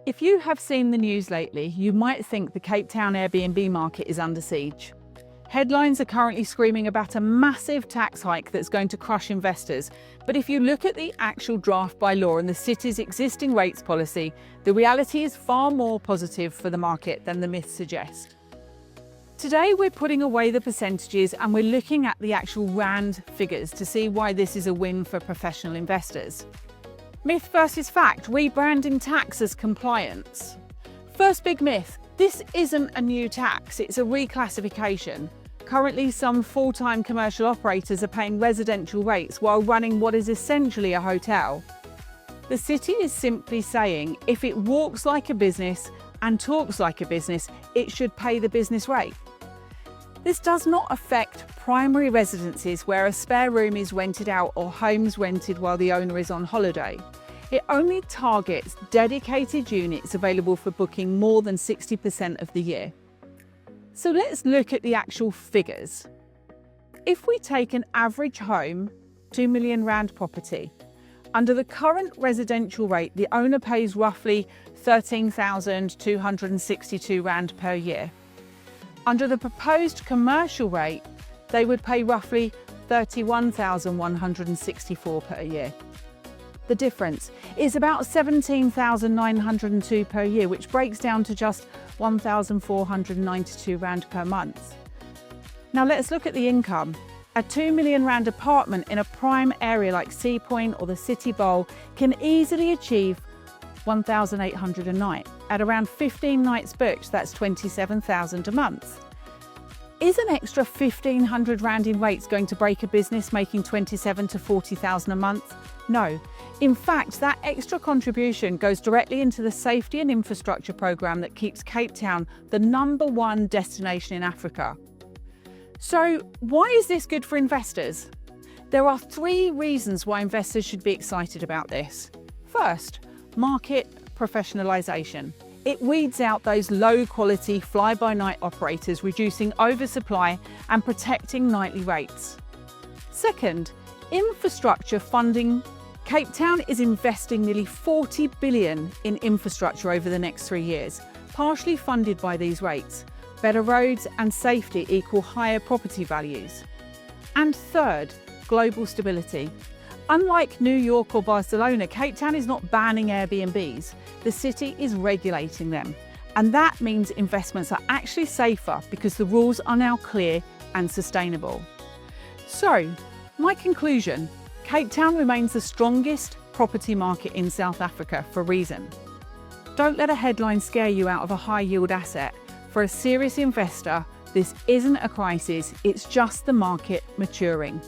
If you have seen the news lately, you might think the Cape Town Airbnb market is under siege. Headlines are currently screaming about a massive tax hike that's going to crush investors. But if you look at the actual draft by law and the city's existing rates policy, the reality is far more positive for the market than the myths suggest. Today, we're putting away the percentages and we're looking at the actual RAND figures to see why this is a win for professional investors. Myth versus fact, rebranding tax as compliance. First big myth, this isn't a new tax, it's a reclassification. Currently, some full-time commercial operators are paying residential rates while running what is essentially a hotel. The city is simply saying if it walks like a business and talks like a business, it should pay the business rate. This does not affect primary residences where a spare room is rented out or homes rented while the owner is on holiday. It only targets dedicated units available for booking more than 60% of the year. So let's look at the actual figures. If we take an average home, 2 million Rand property, under the current residential rate, the owner pays roughly 13,262 Rand per year. Under the proposed commercial rate, they would pay roughly 31,164 per year. The difference is about 17,902 per year, which breaks down to just 1,492 Rand per month. Now let's look at the income. A 2 million Rand apartment in a prime area like Sea Point or the City Bowl can easily achieve 1,800 a night. At around 15 nights booked, that's 27,000 a month. Is an extra 1,500 Rand in rates going to break a business making 27 to 40,000 a month? No. In fact, that extra contribution goes directly into the safety and infrastructure program that keeps Cape Town the #1 destination in Africa. So why is this good for investors? There are 3 reasons why investors should be excited about this. First, market professionalisation. It weeds out those low-quality fly-by-night operators, reducing oversupply and protecting nightly rates. Second, infrastructure funding. Cape Town is investing nearly 40 billion in infrastructure over the next 3 years, partially funded by these rates. Better roads and safety equal higher property values. And third, global stability. Unlike New York or Barcelona, Cape Town is not banning Airbnbs. The city is regulating them. And that means investments are actually safer because the rules are now clear and sustainable. So, my conclusion, Cape Town remains the strongest property market in South Africa for a reason. Don't let a headline scare you out of a high-yield asset. For a serious investor, this isn't a crisis, it's just the market maturing.